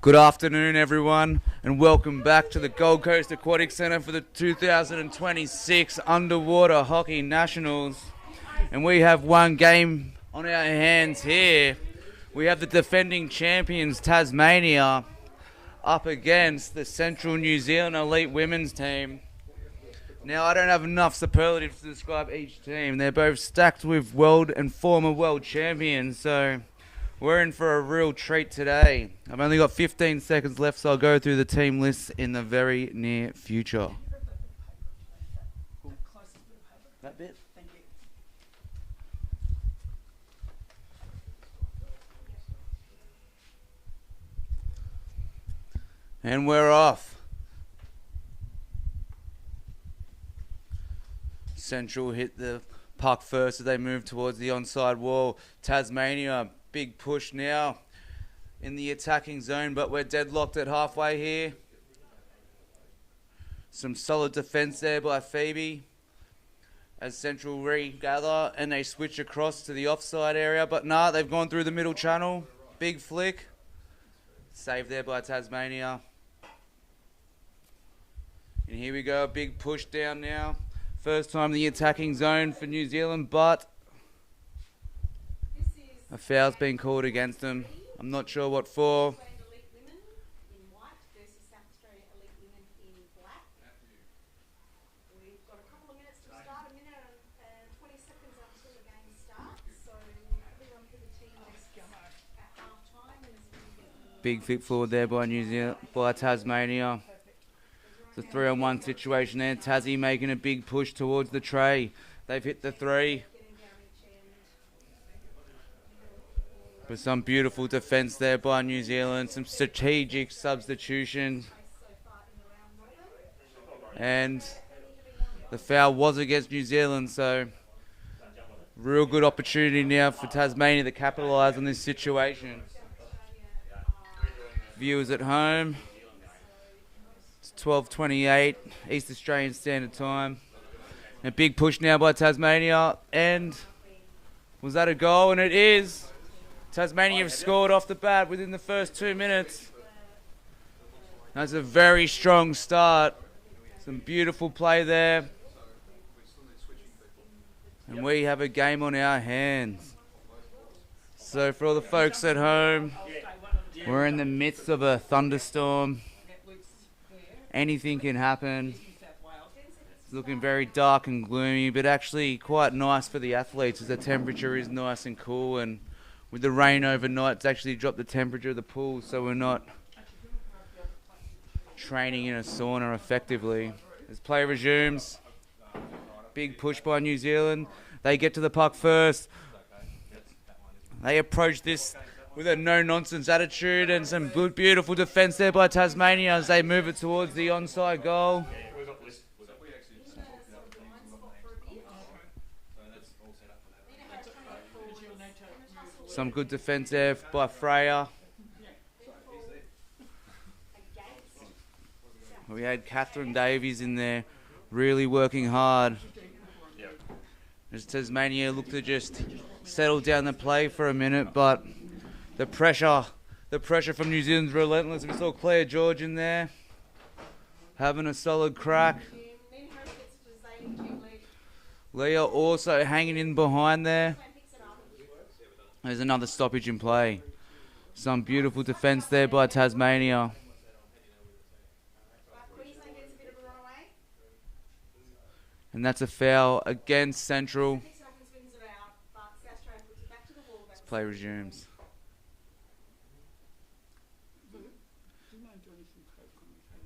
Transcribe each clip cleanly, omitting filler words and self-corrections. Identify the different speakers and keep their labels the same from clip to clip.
Speaker 1: Good afternoon, everyone, and welcome back to the Gold Coast Aquatic Centre for the 2026 Underwater Hockey Nationals. And we have one game on our hands here. We have the defending champions, Tasmania, up against the Central New Zealand Elite Women's team. Now, I don't have enough superlatives to describe each team. They're both stacked with world and former world champions, so we're in for a real treat today. I've only got 15 seconds left, so I'll go through the team lists in the very near future. That bit? And we're off. Central hit the puck first as they move towards the onside wall. Tasmania, big push now in the attacking zone, but we're deadlocked at halfway here. Some solid defense there by Phoebe as Central regather and they switch across to the offside area, but nah, they've gone through the middle channel. Big flick. Saved there by Tasmania. And here we go, a big push down now. First time in the attacking zone for New Zealand, but a foul's been called against them. I'm not sure what for. Big fit forward there by New Zealand, by Tasmania. It's a 3-on-1 situation there. Tassie making a big push towards the tray. They've hit the three. But some beautiful defence there by New Zealand. Some strategic substitutions. And the foul was against New Zealand, so real good opportunity now for Tasmania to capitalise on this situation. Viewers at home. 12:28 East Australian Standard Time. A big push now by Tasmania, and was that a goal? And it is. Tasmania have scored off the bat within the first 2 minutes. That's a very strong start. Some beautiful play there. And we have a game on our hands. So for all the folks at home, we're in the midst of a thunderstorm. Anything can happen. It's looking very dark and gloomy, but actually quite nice for the athletes as the temperature is nice and cool, and with the rain overnight it's actually dropped the temperature of the pool, so we're not training in a sauna effectively. As play resumes, big push by New Zealand. They get to the puck first. They approach this with a no-nonsense attitude and some good, beautiful defence there by Tasmania as they move it towards the onside goal. Some good defence there by Freya. We had Catherine Davies in there really working hard. As Tasmania looked to just settle down the play for a minute, but the pressure from New Zealand's relentless. We saw Claire George in there having a solid crack. Leah also hanging in behind there. There's another stoppage in play. Some beautiful defence there by Tasmania. And that's a foul against Central. As play resumes.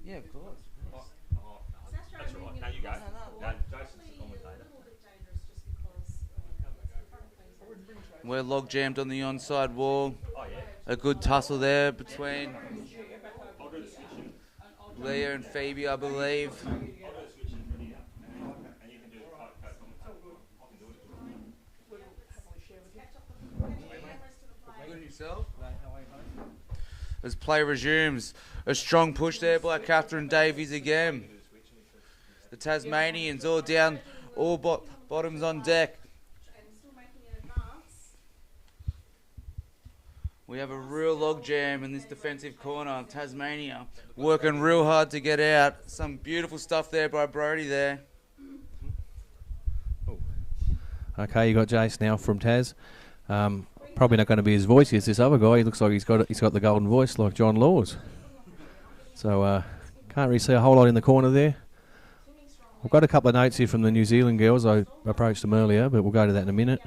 Speaker 1: Yeah, of course.
Speaker 2: That's all right. No, you go. No, Jason's the commentator.
Speaker 1: We're log jammed on the onside wall. A good tussle there between Leah and Phoebe, I believe. Good yourself. As play resumes, a strong push there by Catherine Davies again. The Tasmanians all down, all bottoms on deck. We have a real logjam in this defensive corner. Tasmania working real hard to get out. Some beautiful stuff there by Brody there.
Speaker 3: Okay, you got Jace now from Taz. Probably not going to be as voicey as this other guy. He looks like he's got the golden voice like John Laws. So can't really see a whole lot in the corner there. I've got a couple of notes here from the New Zealand girls. I approached them earlier, but we'll go to that in a minute.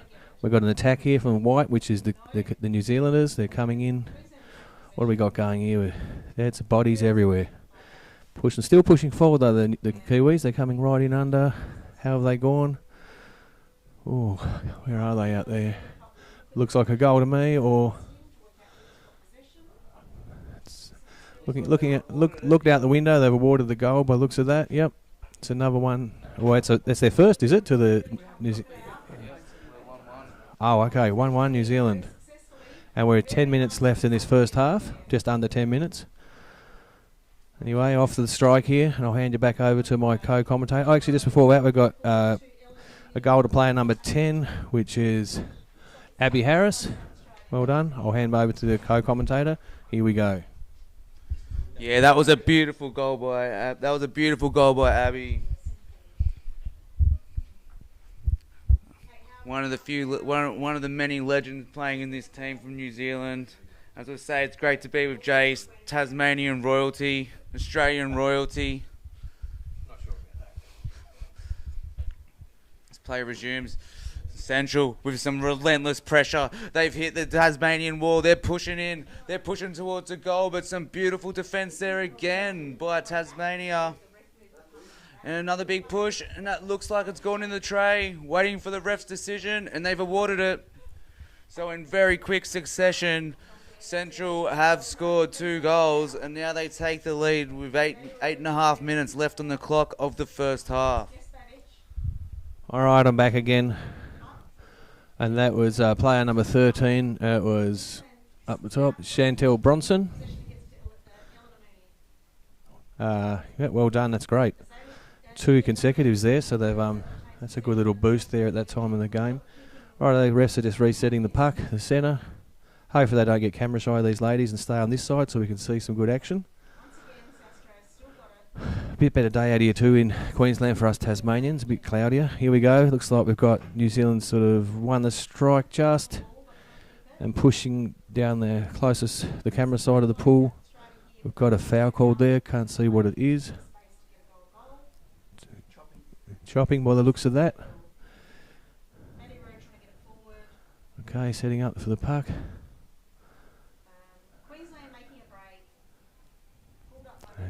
Speaker 3: We've got an attack here from White, which is the New Zealanders. They're coming in. What do we got going here? It's bodies everywhere. Still pushing forward though, the Kiwis. They're coming right in under. How have they gone? Oh, where are they out there? Looks like a goal to me, or looked out the window. They've awarded the goal by looks of that. Yep, it's another one. Well, that's their first, is it? To the Oh, okay, 1-1 New Zealand, and we're 10 minutes left in this first half, just under 10 minutes. Anyway, off to the strike here, and I'll hand you back over to my co-commentator. Oh, actually, just before that, we've got a goal to player number 10, which is Abby Harris. Well done. I'll hand over to the co-commentator. Here we go.
Speaker 1: Yeah, that was a beautiful goal by Abby. One of the many legends playing in this team from New Zealand. As I say, it's great to be with Jace, Tasmanian royalty, Australian royalty. Not sure about that. This play resumes. Central with some relentless pressure. They've hit the Tasmanian wall. They're pushing in. They're pushing towards a goal, but some beautiful defence there again by Tasmania. And another big push, and that looks like it's gone in the tray, waiting for the ref's decision, and they've awarded it. So in very quick succession, Central have scored 2 goals, and now they take the lead with 8.5 minutes left on the clock of the first half.
Speaker 3: All right, I'm back again. And that was player number 13. It was up the top, Chantel Bronson. Yeah, well done. That's great. 2 consecutives there, so they've that's a good little boost there at that time in the game. Right, the refs are just resetting the puck, the centre. Hopefully they don't get camera shy, these ladies, and stay on this side so we can see some good action. A bit better day out here too in Queensland for us Tasmanians, a bit cloudier. Here we go, looks like we've got New Zealand sort of won the strike just and pushing down the camera side of the pool. We've got a foul called there, can't see what it is. Chopping by the looks of that. Okay, setting up for the puck.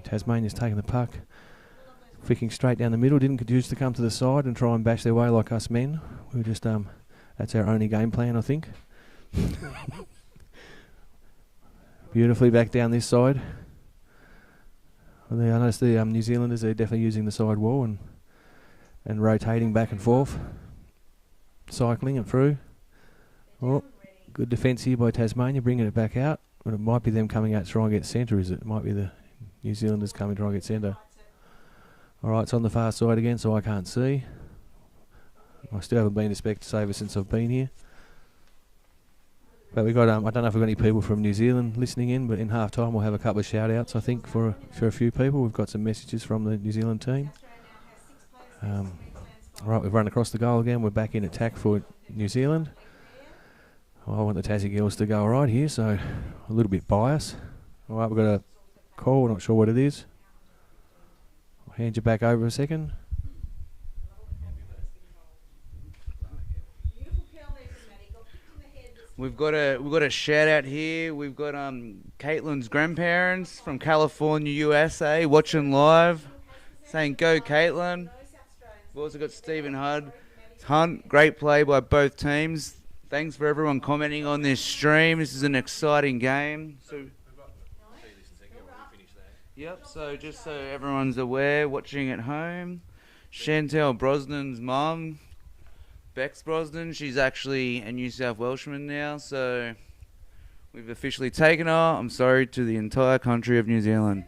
Speaker 3: Tasmania's taking the puck, flicking straight down the middle. Didn't choose to come to the side and try and bash their way like us men. We just that's our only game plan, I think. Beautifully back down this side. I noticed the New Zealanders are definitely using the side wall and rotating back and forth, cycling it through. Oh, good defence here by Tasmania, bringing it back out. But it might be them coming out to try and get centre, is it? It might be the New Zealanders coming to try and get centre. Alright, it's on the far side again, so I can't see. I still haven't been to Specsaver since I've been here. But we got I don't know if we've got any people from New Zealand listening in, but in half time we'll have a couple of shout outs, I think, for a few people. We've got some messages from the New Zealand team. Alright, we've run across the goal again. We're back in attack for New Zealand. I want the Tassie girls to go right here, so a little bit biased. Alright, we've got a call, not sure what it is. I'll hand you back over a second.
Speaker 1: We've got a shout out here. We've got Caitlin's grandparents from California, USA, watching live, saying go Caitlin. We've also got Stephen Hunt. Great play by both teams. Thanks for everyone commenting on this stream. This is an exciting game. So just so everyone's aware, watching at home, Chantel Brosnan's mum, Bex Brosnan, she's actually a New South Welshman now, so we've officially taken her, I'm sorry, to the entire country of New Zealand.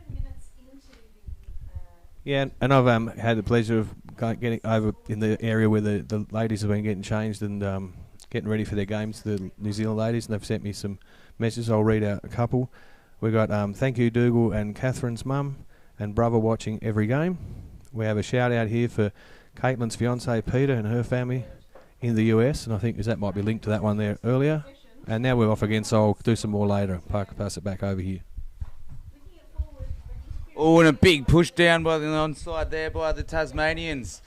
Speaker 3: Yeah, and I've had the pleasure of getting over in the area where the ladies have been getting changed and getting ready for their games, the New Zealand ladies, and they've sent me some messages. I'll read out a couple. We got thank you Dougal and Catherine's mum and brother watching every game. We have a shout out here for Caitlin's fiance Peter and her family in the US, and I think that might be linked to that one there earlier. And now we're off again, so I'll do some more later. Pass it back over here.
Speaker 1: Oh, and a big push down by the onside there by the Tasmanians.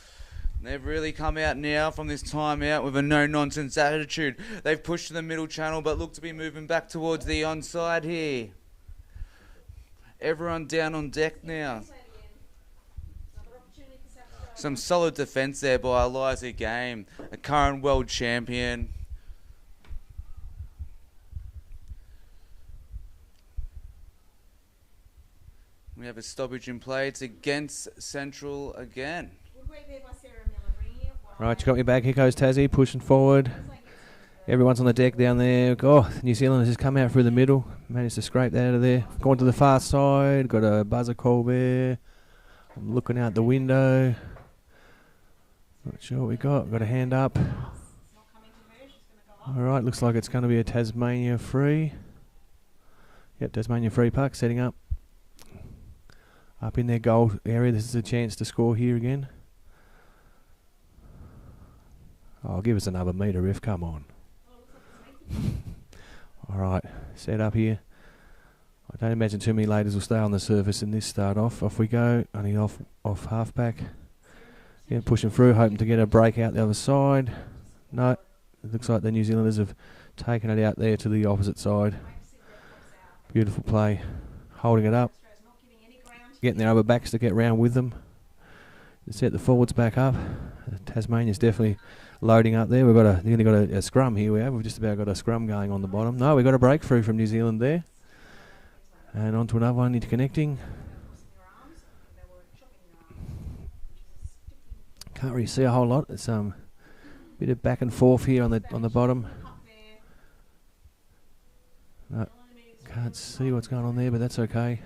Speaker 1: They've really come out now from this timeout with a no-nonsense attitude. They've pushed to the middle channel, but look to be moving back towards the onside here. Everyone down on deck now. Some solid defence there by Eliza Game, a current world champion. We have a stoppage in play. It's against Central again.
Speaker 3: Right, you got me back. Here goes Tassie, pushing forward. Everyone's on the deck down there. Oh, New Zealand has just come out through the middle. Managed to scrape that out of there. Going to the far side. Got a buzzer call there. I'm looking out the window. Not sure what we got. Got a hand up. Alright, looks like it's going to be a Tasmania free. Yep, Tasmania free puck setting up. Up in their goal area. This is a chance to score here again. Oh, give us another metre, Riff. Come on. Alright, set up here. I don't imagine too many ladies will stay on the surface in this start off. Off we go. Only off halfback. Yeah, pushing through, hoping to get a break out the other side. No, it looks like the New Zealanders have taken it out there to the opposite side. Beautiful play. Holding it up. Getting their other backs to get round with them. Set the forwards back up. Tasmania's definitely loading up there. We've got nearly got a scrum here. We've just about got a scrum going on the bottom. No, we've got a breakthrough from New Zealand there. And on to another one into connecting. Can't really see a whole lot. It's bit of back and forth here on the bottom. No, can't see what's going on there, but that's okay.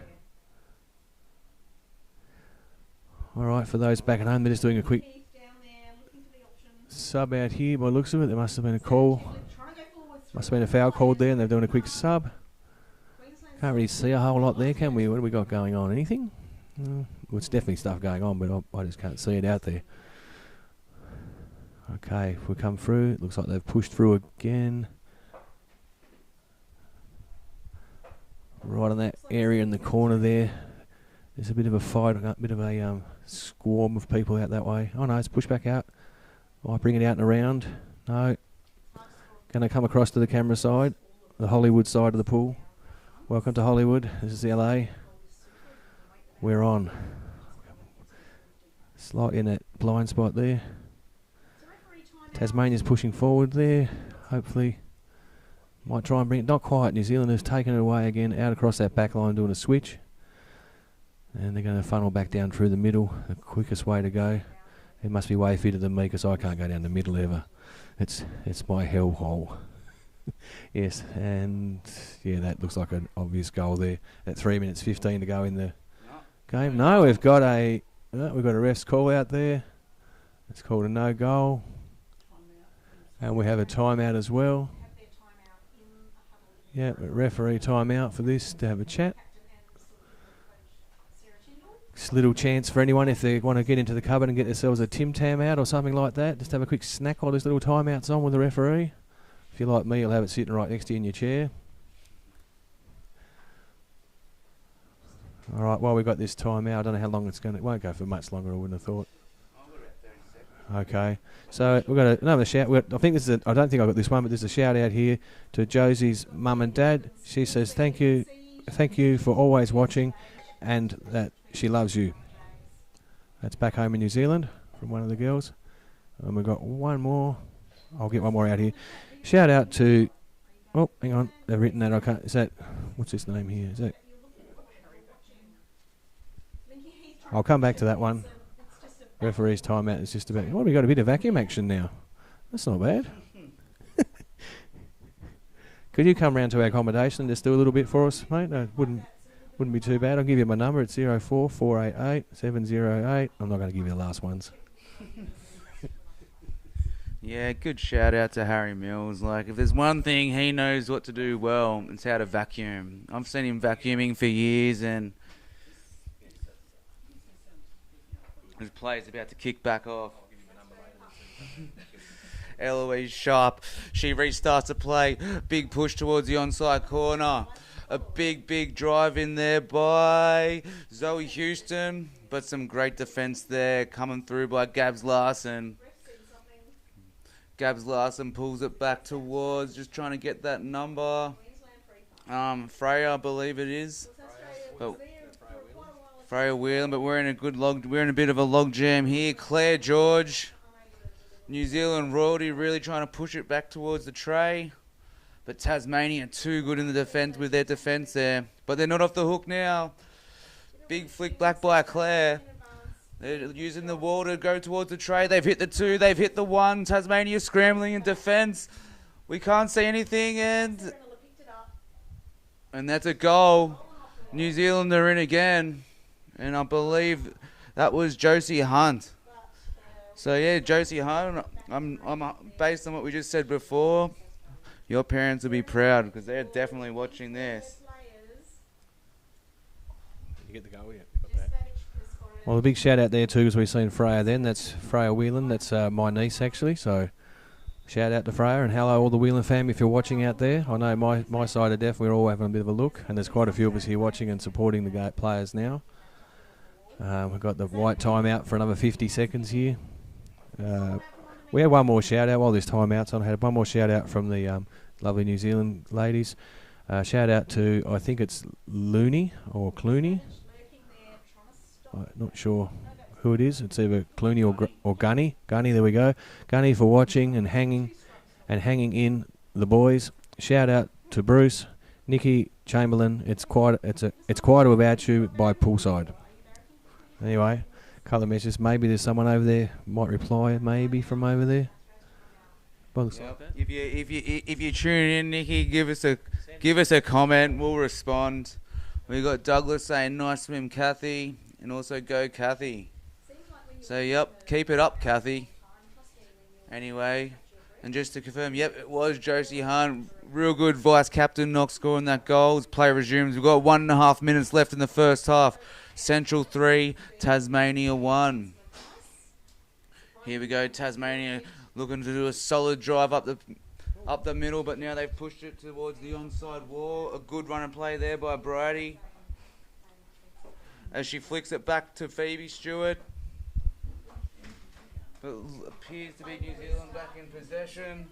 Speaker 3: Alright, for those back at home, they're just doing a quick sub out here. By the looks of it, there must have been a call. Must have been a foul called there, and they're doing a quick sub. Can't really see a whole lot there, can we? What do we got going on? Anything? Well, it's definitely stuff going on, but I just can't see it out there. Okay, if we come through, it looks like they've pushed through again. Right on that area in the corner there. There's a bit of a fight, a bit of a swarm of people out that way. Oh no, it's pushed back out. Might bring it out and around. No. Going to come across to the camera side, the Hollywood side of the pool. Welcome to Hollywood. This is LA. We're on. Slightly in that blind spot there. Tasmania's pushing forward there. Hopefully, might try and bring it. Not quite. New Zealand has taken it away again, out across that back line, doing a switch. And they're going to funnel back down through the middle, the quickest way to go. It must be way fitter than me because I can't go down the middle ever. It's my hellhole. Yes, and yeah, that looks like an obvious goal there. At 3 minutes 15 to go in the game. No, we've got a ref's call out there. It's called a no goal. And we have a timeout as well. Yeah, a referee timeout for this to have a chat. Just a little chance for anyone if they want to get into the cupboard and get themselves a Tim Tam out or something like that. Just have a quick snack while this little timeout's on with the referee. If you're like me, you'll have it sitting right next to you in your chair. All right, while we've got this timeout, I don't know how long it's going to... It won't go for much longer, I wouldn't have thought. Okay, so we've got another shout. I think this is. I don't think I got this one, but there's a shout out here to Josie's mum and dad. She says thank you for always watching, and that she loves you. That's back home in New Zealand from one of the girls, and we've got one more. I'll get one more out here. Shout out to. Oh, hang on, they've written that. I can't. Is that? What's his name here? Is that? I'll come back to that one. Referee's timeout is just about... Well, we got a bit of vacuum action now. That's not bad. Could you come round to our accommodation and just do a little bit for us, mate? No, wouldn't be too bad. I'll give you my number. It's 04488 708. I'm not going to give you the last ones.
Speaker 1: Yeah, good shout out to Harry Mills. Like, if there's one thing he knows what to do well, it's how to vacuum. I've seen him vacuuming for years, and his play's about to kick back off. Eloise Sharp, she restarts the play. Big push towards the onside corner. A big drive in there by Zoe Houston, but some great defence there coming through by Gabs Larson. Gabs Larson pulls it back towards, just trying to get that number. Freya, I believe it is. But Freya Whelan, but we're in a bit of a log jam here. Claire George, New Zealand royalty, really trying to push it back towards the tray. But Tasmania too good in the defence with their defence there. But they're not off the hook now. Big flick back by Claire. They're using the wall to go towards the tray. They've hit the 2. They've hit the 1. Tasmania scrambling in defence. We can't see anything, and that's a goal. New Zealand are in again. And I believe that was Josie Hunt. So yeah, Josie Hunt, I'm based on what we just said before, your parents will be proud because they're definitely watching this.
Speaker 3: You get the goal yet? Well, a big shout out there too, because we've seen Freya then. That's Freya Whelan. That's my niece, actually. So shout out to Freya, and hello all the Whelan family if you're watching out there. I know my side of Deaf, we're all having a bit of a look, and there's quite a few of us here watching and supporting the players now. We've got the white timeout for another 50 seconds here. We had one more shout out while this timeout's on. I had one more shout out from the lovely New Zealand ladies. Shout out to, I think it's Looney or Clooney. I'm not sure who it is. It's either Clooney or Gunny. Gunny, there we go. Gunny for watching and hanging in the boys. Shout out to Bruce, Nikki Chamberlain. It's quite about you by Poolside. Anyway, couple of messages. Maybe there's someone over there might reply. Maybe from over there.
Speaker 1: Yep. If you tune in, Nikki, give us a comment. We'll respond. We got Douglas saying nice swim, Kathy, and also go Kathy. So yep, keep it up, Kathy. Anyway, and just to confirm, yep, it was Josie Hunt. Real good vice captain, not scoring that goal. As play resumes, we've got 1.5 minutes left in the first half. Central 3, Tasmania 1. Here we go, Tasmania looking to do a solid drive up the middle, but now they've pushed it towards the onside wall. A good run and play there by Brady. As she flicks it back to Phoebe Stewart. But appears to be New Zealand back in possession.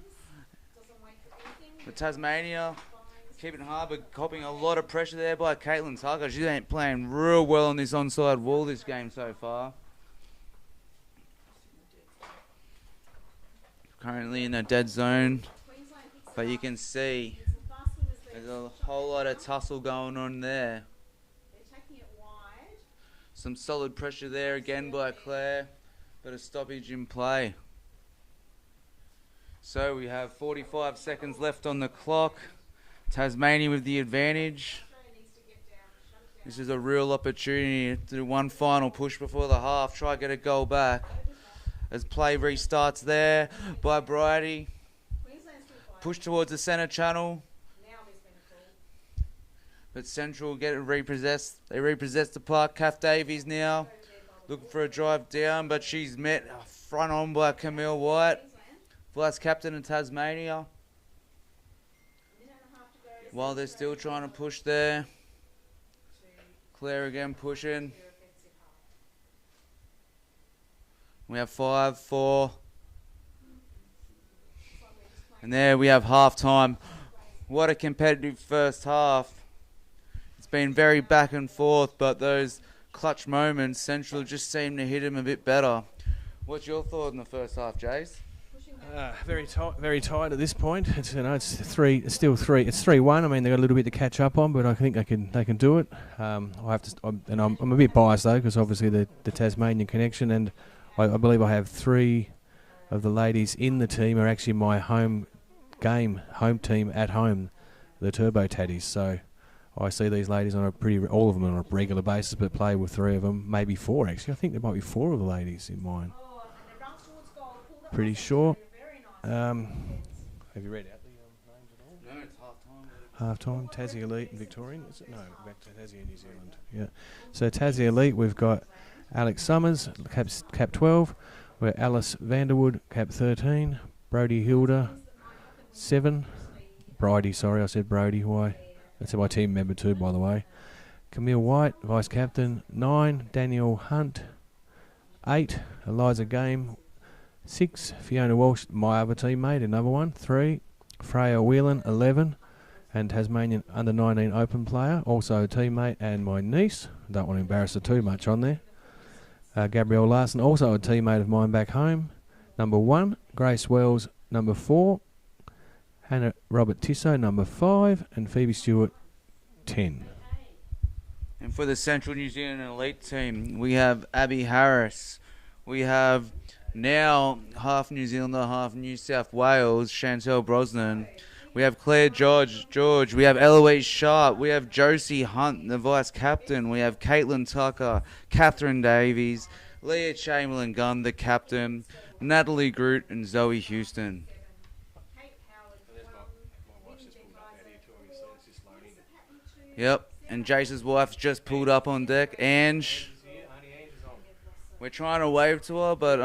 Speaker 1: But Tasmania keeping hard, but copying a lot of pressure there by Caitlin Tucker. She ain't playing real well on this onside wall this game so far. Currently in a dead zone, but you can see there's a whole lot of tussle going on there. Some solid pressure there again by Claire, but a stoppage in play. So we have 45 seconds left on the clock. Tasmania with the advantage. This is a real opportunity to do one final push before the half. Try to get a goal back. As play restarts there by Bridie. Push towards the centre channel. But Central get it repossessed. They repossess the park. Kath Davies now looking for a drive down, but she's met front on by Camille White. Vice captain in Tasmania. While they're still trying to push there. Claire again pushing. We have 5, 4. And there we have half time. What a competitive first half. It's been very back and forth, but those clutch moments, Central just seem to hit him a bit better. What's your thought in the first half, Jace?
Speaker 3: Very tight at this point. It's still 3-1. I mean, they've got a little bit to catch up on, but I think they can do it. I'm a bit biased though, because obviously the Tasmanian connection, and I believe I have 3 of the ladies in the team are actually my home team at home, the Turbo Taddies. So I see these ladies on all of them on a regular basis, but play with 3 of them, maybe 4 actually. I think there might be 4 of the ladies in mine. Pretty sure. Have you read out the names at all?
Speaker 1: No, it's half time.
Speaker 3: Half-time, Tassie Elite and Victorian, is it? No, back to Tassie and New Zealand. Yeah. So Tassie Elite, we've got Alex Summers, cap 12. We're Alice Vanderwood, cap 13. Brody Hilda, 7. Bridie, sorry, I said Brody. Why? That's my team member too, by the way. Camille White, vice captain, 9. Daniel Hunt, 8. Eliza Game, 6. Fiona Walsh, my other teammate, another one, 3. Freya Whelan, 11. And Tasmanian under-19 open player, also a teammate and my niece. Don't want to embarrass her too much on there. Gabrielle Larson, also a teammate of mine back home. Number 1, Grace Wells, number 4. Hannah Robert Tissot, number 5. And Phoebe Stewart, 10.
Speaker 1: And for the Central New Zealand Elite team, we have Abby Harris. We have now half New Zealander, half New South Wales, Chantel Brosnan. We have Claire George. We have Eloise Sharp. We have Josie Hunt, the vice captain. We have Caitlin Tucker, Catherine Davies, Leah Chamberlain-Gunn, the captain, Natalie Groot, and Zoe Houston. Yep, and Jace's wife's just pulled up on deck. Ange. We're trying to wave to her, but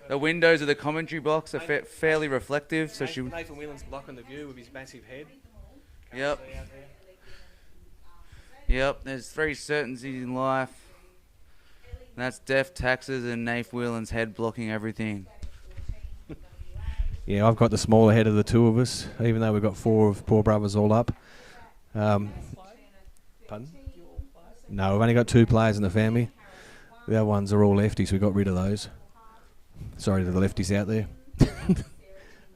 Speaker 1: the windows of the commentary box are fairly reflective, so she.
Speaker 3: Nathan Whelan's blocking the view with his massive head.
Speaker 1: Yep. Yep. There's 3 certainties in life. And that's death, taxes, and Nathan Whelan's head blocking everything.
Speaker 3: Yeah, I've got the smaller head of the two of us, even though we've got 4 of poor brothers all up. Pardon? No, we've only got 2 players in the family. The other ones are all lefties. We got rid of those. Sorry to the lefties out there.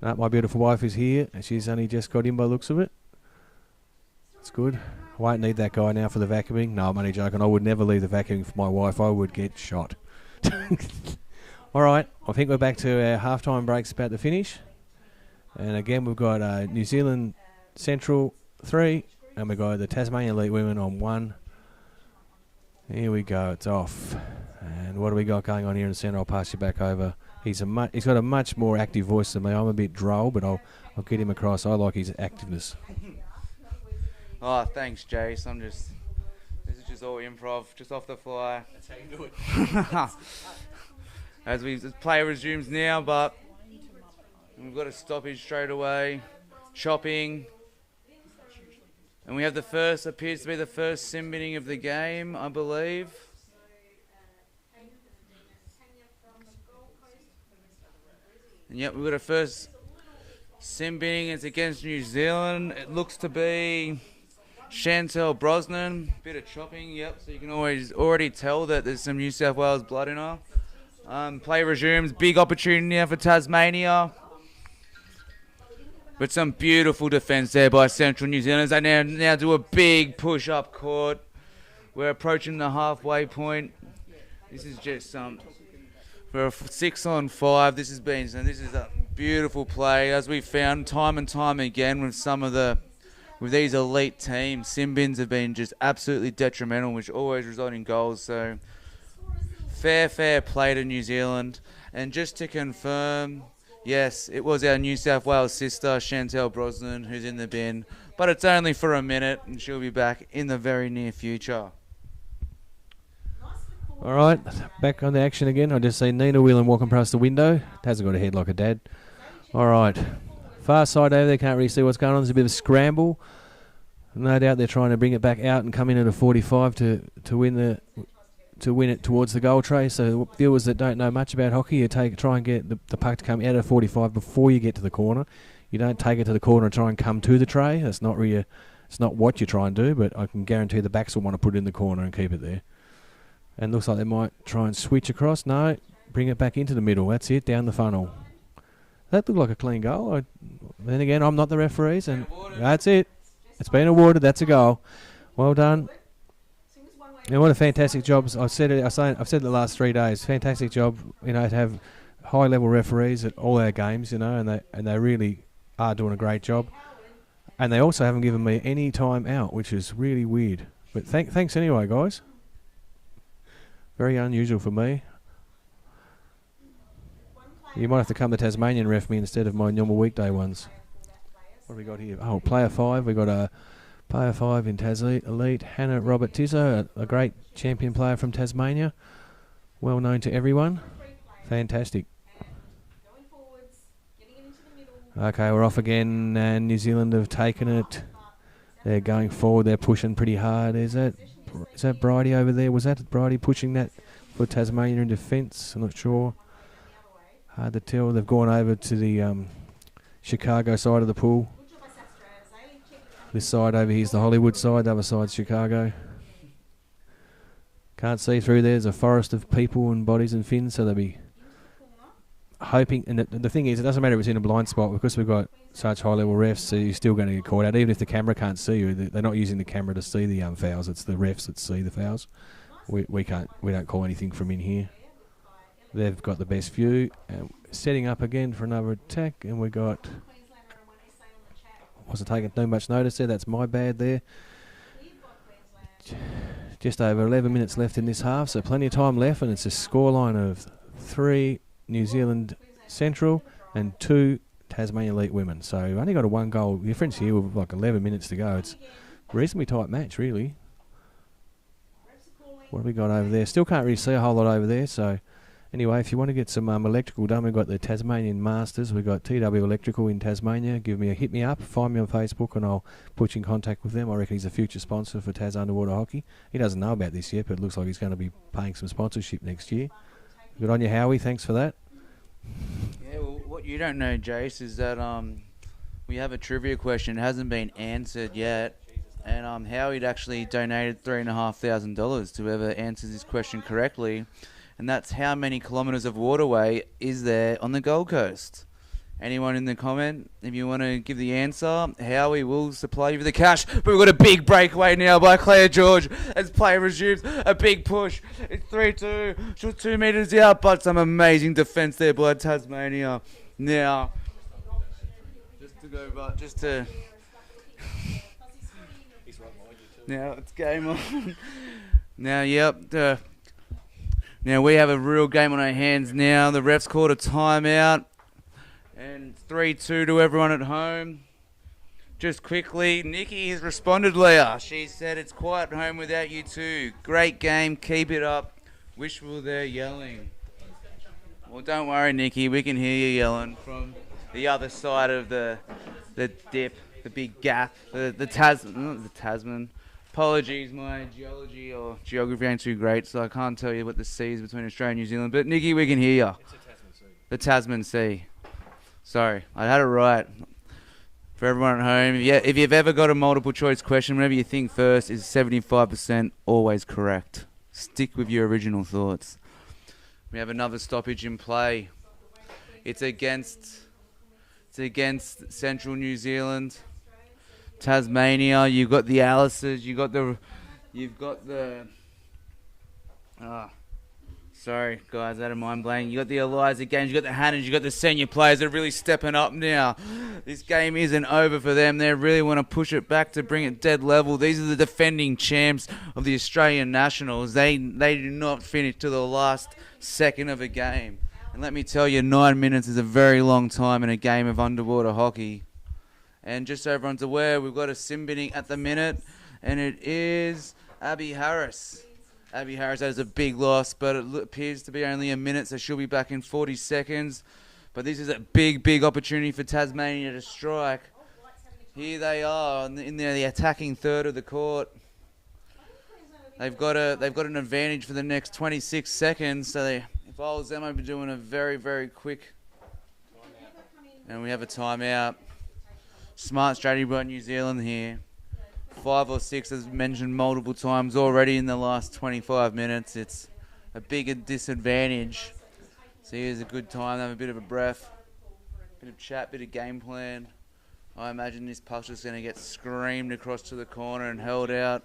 Speaker 3: No, my beautiful wife is here, and she's only just got in by the looks of it. That's good. I won't need that guy now for the vacuuming. No, I'm only joking. I would never leave the vacuuming for my wife. I would get shot. All right, I think we're back to our halftime breaks about to finish. And again, we've got New Zealand Central 3, and we've got the Tasmanian Elite Women on 1. Here we go. It's off. And what do we got going on here in the centre? I'll pass you back over. He's got a much more active voice than me. I'm a bit droll, but I'll get him across. I like his activeness.
Speaker 1: Oh, thanks, Jace. This is just all improv, just off the fly.
Speaker 3: That's how you do it.
Speaker 1: As the play resumes now, but we've got a stoppage straight away. Chopping. And we have appears to be the first sim binning of the game, I believe. And yep, we've got a first sim binning. It's against New Zealand. It looks to be Chantel Brosnan. Bit of chopping, yep. So you can already tell that there's some New South Wales blood in her. Play resumes. Big opportunity now for Tasmania. But some beautiful defence there by Central New Zealanders. They now do a big push up court. We're approaching the halfway point. This is just for a 6-on-5. This is a beautiful play, as we've found time and time again with these elite teams. Sim bins have been just absolutely detrimental, which always result in goals. So fair play to New Zealand. And just to confirm, yes, it was our New South Wales sister, Chantel Brosnan, who's in the bin. But it's only for a minute, and she'll be back in the very near future.
Speaker 3: All right, back on the action again. I just see Nina Whelan walking past the window. Hasn't got a head like her dad. All right, far side over there. Can't really see what's going on. There's a bit of a scramble. No doubt they're trying to bring it back out and come in at a 45 to win it towards the goal tray. So viewers that don't know much about hockey, you try and get the puck to come out of 45 before you get to the corner. You don't take it to the corner and try and come to the tray. That's not really. It's not what you try and do, but I can guarantee the backs will want to put it in the corner and keep it there. And looks like they might try and switch across. No, bring it back into the middle. That's it, down the funnel. That looked like a clean goal. Then again, I'm not the referees, and that's it. It's been awarded. That's a goal. Well done. And what a fantastic job! I've said it the last 3 days. Fantastic job, to have high-level referees at all our games, and they really are doing a great job. And they also haven't given me any time out, which is really weird. But thanks anyway, guys. Very unusual for me. You might have to come to Tasmanian ref me instead of my normal weekday ones. What have we got here? Oh, player 5. We got a player 5 in Elite. Hannah Robert Tizzo, a great champion player from Tasmania. Well known to everyone. Fantastic. Okay, we're off again, and New Zealand have taken it. They're going forward. They're pushing pretty hard. Is that Bridie over there? Was that Bridie pushing that for Tasmania in defence? I'm not sure. Hard to tell. They've gone over to the Chicago side of the pool. This side over here is the Hollywood side. The other side's Chicago. Can't see through there. There's a forest of people and bodies and fins, so they'll be hoping. And the thing is, it doesn't matter if it's in a blind spot because we've got such high-level refs, so you're still going to get caught out. Even if the camera can't see you, they're not using the camera to see the fouls. It's the refs that see the fouls. We don't call anything from in here. They've got the best view. Setting up again for another attack, and we got. Wasn't taking too much notice there. That's my bad there. Just over 11 minutes left in this half, so plenty of time left, and it's a scoreline of 3 New Zealand Central and 2 Tasmania Elite Women. So we've only got a 1 goal difference here with like 11 minutes to go. It's a reasonably tight match, really. What have we got over there? Still can't really see a whole lot over there, so anyway, if you want to get some electrical done, we've got the Tasmanian Masters. We've got TW Electrical in Tasmania. Hit me up, find me on Facebook, and I'll put you in contact with them. I reckon he's a future sponsor for Tas Underwater Hockey. He doesn't know about this yet, but it looks like he's going to be paying some sponsorship next year. Good on you, Howie. Thanks for that.
Speaker 1: Yeah, well, what you don't know, Jace, is that we have a trivia question. It hasn't been answered yet. And Howie'd actually donated $3,500 to whoever answers this question correctly. And that's how many kilometres of waterway is there on the Gold Coast? Anyone in the comment, if you want to give the answer, Howie will supply you with the cash. But we've got a big breakaway now by Claire George as play resumes. A big push. It's 3-2. She's 2 metres out, but some amazing defence there by Tasmania. Now, now it's game on. Now, yep. Now we have a real game on our hands now. The refs called a timeout. And 3-2 to everyone at home. Just quickly, Nikki has responded, Leah. She said it's quiet at home without you two. Great game. Keep it up. Wishful there yelling. Well, don't worry, Nikki. We can hear you yelling from the other side of the dip, the big gap, the Tasman. Apologies, my geology or geography ain't too great, so I can't tell you what the sea is between Australia and New Zealand. But, Nikki, we can hear you.
Speaker 2: It's the Tasman Sea.
Speaker 1: The Tasman Sea. Sorry, I had it right. For everyone at home, if you've ever got a multiple choice question, whatever you think first is 75% always correct. Stick with your original thoughts. We have another stoppage in play. It's against Central New Zealand. Tasmania, you've got the Alices, you've got the sorry guys, out of mind blank. You got the Eliza Games, you got the Hannahs, you got the senior players that are really stepping up now. This game isn't over for them. They really want to push it back to bring it dead level. These are the defending champs of the Australian Nationals. They do not finish to the last second of a game. And let me tell you, 9 minutes is a very long time in a game of underwater hockey. And just so everyone's aware, we've got a sim bidding at the minute, and it is Abby Harris. Abby Harris has a big loss, but it appears to be only a minute, so she'll be back in 40 seconds. But this is a big, big opportunity for Tasmania to strike. Here they are in the attacking third of the court. They've got an advantage for the next 26 seconds. So if I was them, I'd be doing a very, very quick. And we have a timeout. Smart strategy by New Zealand here. 5 or 6, as mentioned multiple times already in the last 25 minutes. It's a bigger disadvantage. So here's a good time to have a bit of a breath, bit of chat, bit of game plan. I imagine this puck's just going to get screamed across to the corner and held out.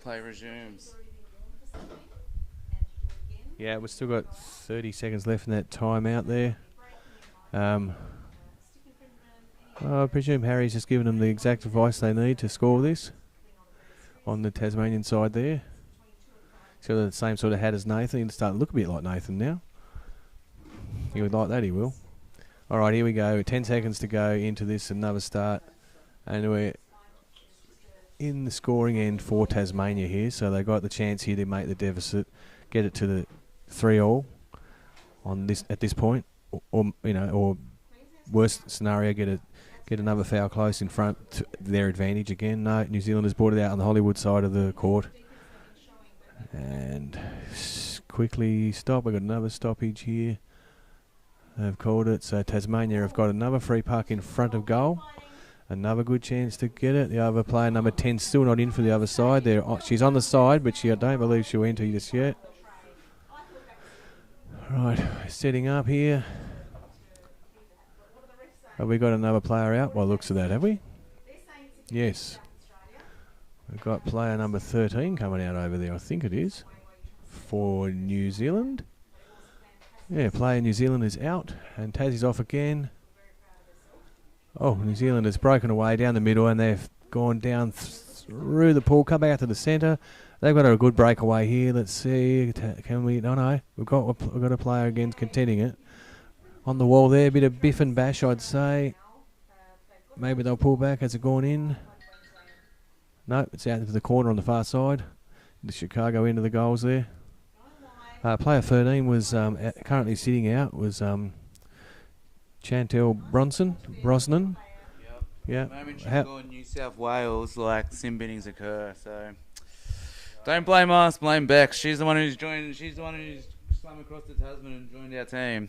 Speaker 1: Play resumes.
Speaker 3: Yeah, we've still got 30 seconds left in that timeout there. I presume Harry's just given them the exact advice they need to score this on the Tasmanian side there. He's got the same sort of hat as Nathan. He's starting to look a bit like Nathan now. He would like that, he will. All right, here we go. 10 seconds to go into this, another start. And we're in the scoring end for Tasmania here, so they got the chance here to make the deficit, get it to the 3-all on this at this point, or worst scenario, get another foul close in front to their advantage again. No, New Zealand has brought it out on the Hollywood side of the court, and quickly stop. We've got another stoppage here. They've called it, so Tasmania have got another free puck in front of goal. Another good chance to get it. The other player, number 10, still not in for the other side. She's on the side, but I don't believe she'll enter just yet. Right, setting up here. Have we got another player out by the looks of that, have we? Yes. We've got player number 13 coming out over there, I think it is, for New Zealand. Yeah, player New Zealand is out, and Tassie's off again. Oh, New Zealand has broken away down the middle, and they've gone down through the pool, come back out to the centre. They've got a good breakaway here. Let's see. Can we? No. We've got a player again contending it. On the wall there, a bit of biff and bash, I'd say. Maybe they'll pull back. Has it gone in? No, it's out into the corner on the far side. The Chicago end of the goals there. Player 13 was currently sitting out. Was Chantel Brosnan. Yeah.
Speaker 1: The moment she's gone New South Wales, like sin binnings occur. So don't blame us, blame Bex. She's the one who's joined. She's the one who's swum across the Tasman and joined our team.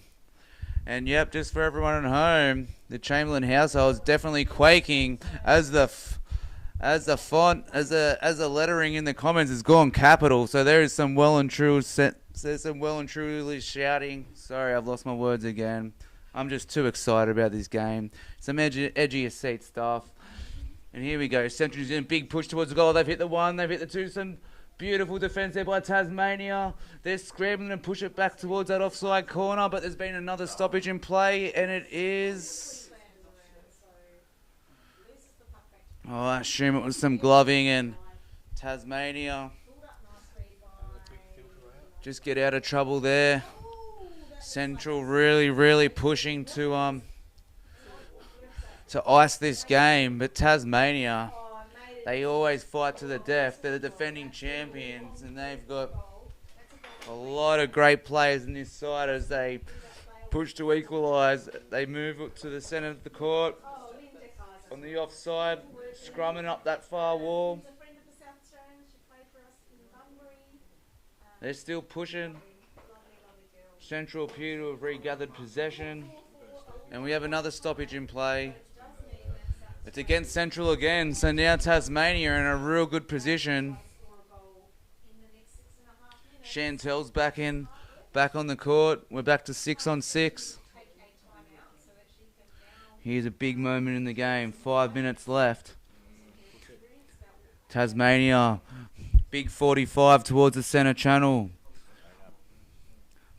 Speaker 1: And yep, just for everyone at home, the Chamberlain household is definitely quaking as the font, as the lettering in the comments has gone capital. So there is some well and truly shouting. Sorry, I've lost my words again. I'm just too excited about this game. Some edgy of seat stuff. And here we go. Central New Zealand, big push towards the goal. They've hit the one, they've hit the two. Some beautiful defence there by Tasmania. They're scrambling and push it back towards that offside corner, but there's been another stoppage in play, and it is... Oh, I assume it was some gloving, and Tasmania just get out of trouble there. Central really pushing to ice this game, but Tasmania, they always fight to the death. They're the defending champions, and they've got a lot of great players in this side as they push to equalise. They move it to the centre of the court on the offside, scrumming up that far wall. They're still pushing. Central appear to have regathered possession, and we have another stoppage in play. It's against Central again, so now Tasmania are in a real good position. Chantel's back on the court. We're back to 6-on-6. Here's a big moment in the game. 5 minutes left. Tasmania, big 45 towards the centre channel.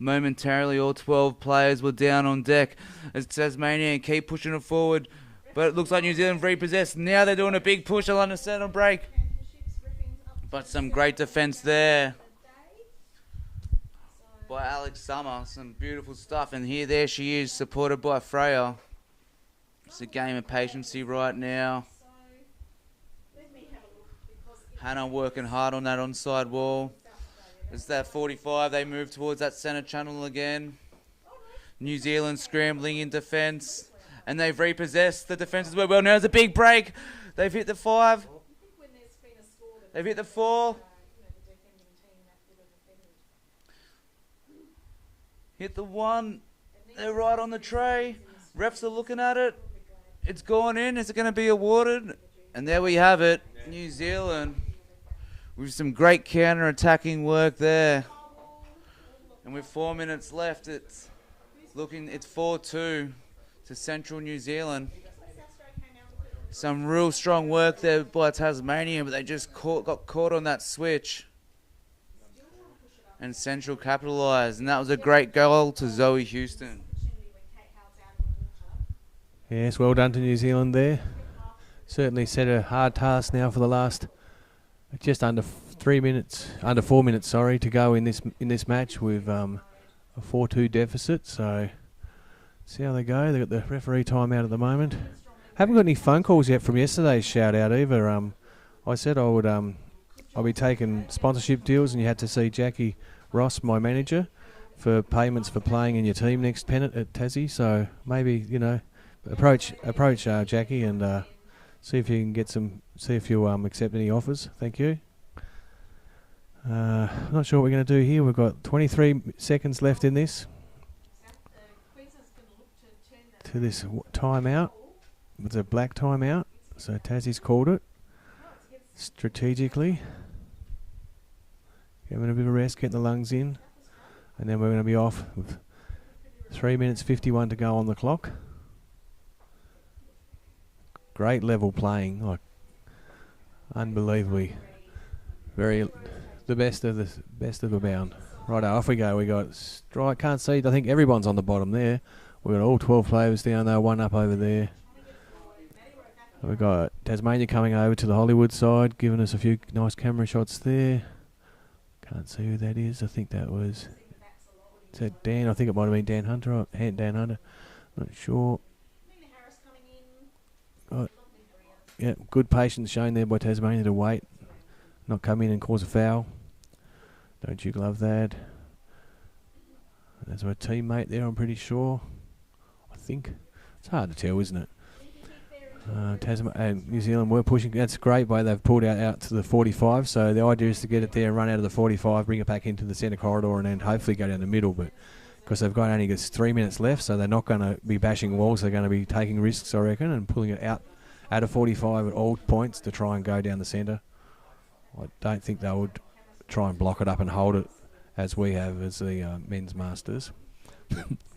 Speaker 1: Momentarily, all 12 players were down on deck as Tasmania keep pushing it forward. But it looks like New Zealand repossessed. Now they're doing a big push along the centre break. But some great defence there by Alex Summer. Some beautiful stuff. And there she is, supported by Freya. It's a game of patience right now. Hannah working hard on that onside wall. It's that 45. They move towards that centre channel again. New Zealand scrambling in defence. And they've repossessed the defence as well. Well, now there's a big break. They've hit the 5. They've hit the 4. Hit the 1. They're right on the tray. Refs are looking at it. It's gone in. Is it going to be awarded? And there we have it. New Zealand with some great counter-attacking work there. And with 4 minutes left, it's 4-2 to Central New Zealand. Some real strong work there by Tasmania, but they just got caught on that switch. And Central capitalised, and that was a great goal to Zoe Houston.
Speaker 3: Yes, well done to New Zealand there. Certainly set a hard task now for the last just under 4 minutes, to go in this match with a a 4-2 deficit. So see how they go. They've got the referee timeout at the moment. Haven't got any phone calls yet from yesterday's shout out either. I said I would I'll be taking sponsorship deals, and you had to see Jackie Ross, my manager, for payments for playing in your team next pennant at Tassie. So maybe, you know, approach Jackie and see if you can get some. See if you'll accept any offers. Thank you. I'm not sure what we're going to do here. We've got 23 seconds left in this. To this timeout. It's a black timeout. So Tassie's called it. Strategically. Having a bit of rest, getting the lungs in. And then we're going to be off with 3 minutes 51 to go on the clock. Great level playing. Like, unbelievably. The best of the bound. Right, off we go. We got strike. Can't see. I think everyone's on the bottom there. We've got all 12 players down there. One up over there. We've got Tasmania coming over to the Hollywood side, giving us a few nice camera shots there. Can't see who that is. I think that was. Is that Dan? I think it might have been Dan Hunter. Dan Hunter. Not sure. Yeah, good patience shown there by Tasmania to wait. Not come in and cause a foul. Don't you love that? There's my teammate there, I'm pretty sure. I think. It's hard to tell, isn't it? New Zealand were pushing. That's great way they've pulled out to the 45. So the idea is to get it there and run out of the 45, bring it back into the centre corridor, and then hopefully go down the middle. But because they've got only just 3 minutes left, so they're not going to be bashing walls. They're going to be taking risks, I reckon, and pulling it out at a 45 at all points to try and go down the centre. I don't think they would try and block it up and hold it as we have as the men's masters,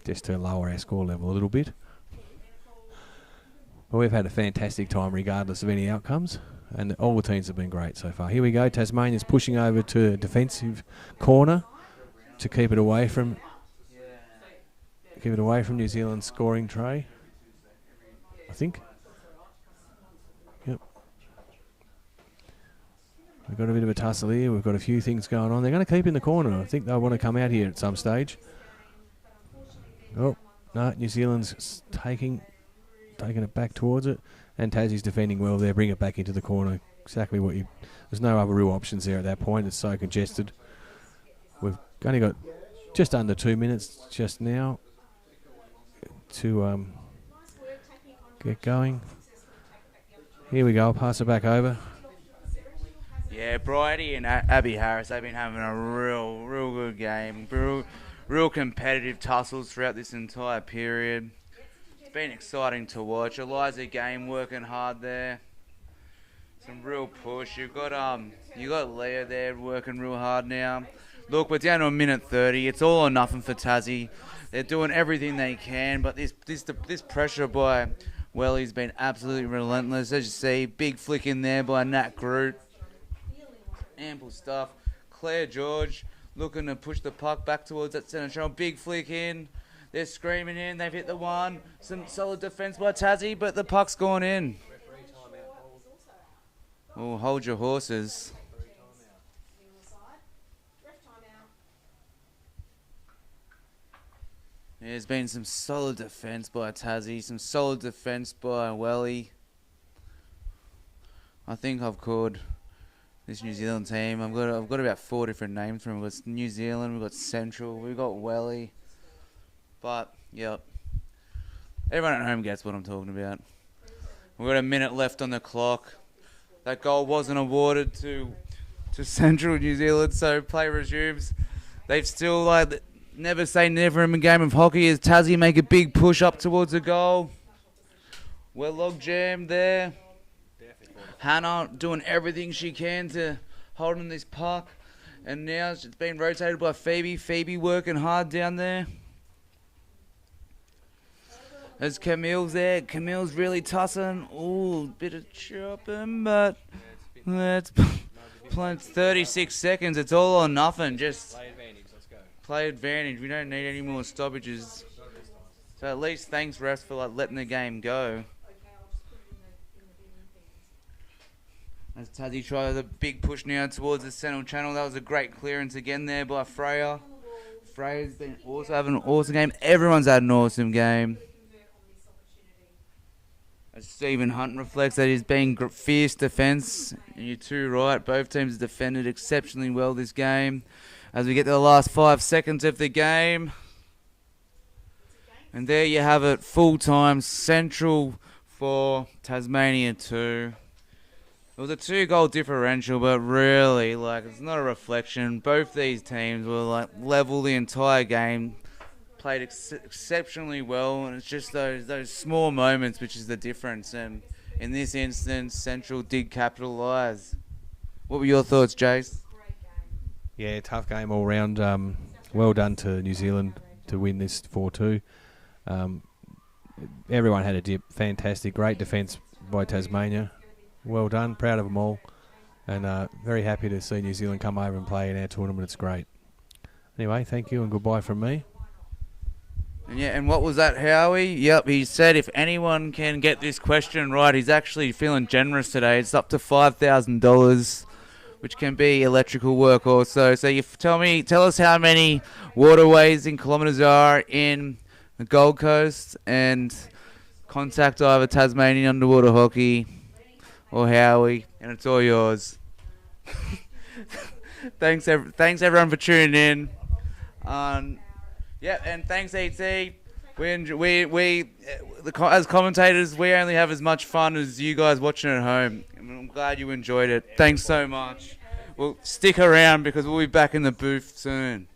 Speaker 3: just to lower our score level a little bit. But we've had a fantastic time regardless of any outcomes, and all the teams have been great so far. Here we go. Tasmania's pushing over to a defensive corner to keep it away from New Zealand's scoring tray, I think. Yep. We've got a bit of a tussle here. We've got a few things going on. They're going to keep in the corner. I think they'll want to come out here at some stage. Oh, no, New Zealand's taking it back towards it, and Tassie's defending well there. Bring it back into the corner. Exactly what you. There's no other real options there at that point. It's so congested. We've only got just under 2 minutes just now to get going. Here we go. I'll pass it back over.
Speaker 1: Yeah, Bridie and Abby Harris, they've been having a real good game. Real competitive tussles throughout this entire period. It's been exciting to watch. Eliza Game working hard there. Some real push. You got Leah there working real hard now. Look, we're down to a minute 30. It's all or nothing for Tassie. They're doing everything they can, but this pressure by Welly's been absolutely relentless. As you see, big flick in there by Nat Groot. Ample stuff. Claire George looking to push the puck back towards that centre channel. Big flick in. They're screaming in. They've hit the one. Some solid defence by Tassie, but the puck's gone in. Oh, hold your horses. There's been some solid defence by Tassie. Some solid defence by Welly. I think I've called this New Zealand team. I've got about 4 different names for them. We've got New Zealand, we've got Central, we've got Welly. But, yep. Everyone at home gets what I'm talking about. We've got a minute left on the clock. That goal wasn't awarded to Central New Zealand, so play resumes. They've still, never say never in a game of hockey as Tassie make a big push up towards the goal. We're log jammed there. Hannah doing everything she can to hold on this puck. And now it's been rotated by Phoebe. Phoebe working hard down there. There's Camille's there. Camille's really tossing. Ooh, bit of chopping, but it's 36 seconds. It's all or nothing. Just play advantage. We don't need any more stoppages. So at least thanks, refs, for letting the game go. As Tassie tries a big push now towards the central channel. That was a great clearance again there by Freya. Freya's been also having an awesome game. Everyone's had an awesome game. As Stephen Hunt reflects that he's been fierce defence, and you're too right. Both teams have defended exceptionally well this game. As we get to the last 5 seconds of the game. And there you have it, full time, Central 4, Tasmania 2. It was a 2-goal differential, but really, it's not a reflection. Both these teams were level the entire game, played exceptionally well, and it's just those small moments which is the difference. And in this instance, Central did capitalise. What were your thoughts, Jace?
Speaker 3: Yeah, tough game all round. Well done to New Zealand to win this 4-2. Everyone had a dip. Fantastic. Great defence by Tasmania. Well done. Proud of them all. And very happy to see New Zealand come over and play in our tournament. It's great. Anyway, thank you and goodbye from me.
Speaker 1: And what was that, Howie? Yep, he said if anyone can get this question right, he's actually feeling generous today. It's up to $5,000, which can be electrical work also. So you tell us how many waterways in kilometres are in the Gold Coast, and contact either Tasmanian Underwater Hockey or Howie, and it's all yours. Thanks everyone for tuning in. And thanks ET. As commentators, we only have as much fun as you guys watching at home. I'm glad you enjoyed it. Thanks so much. Well, stick around because we'll be back in the booth soon.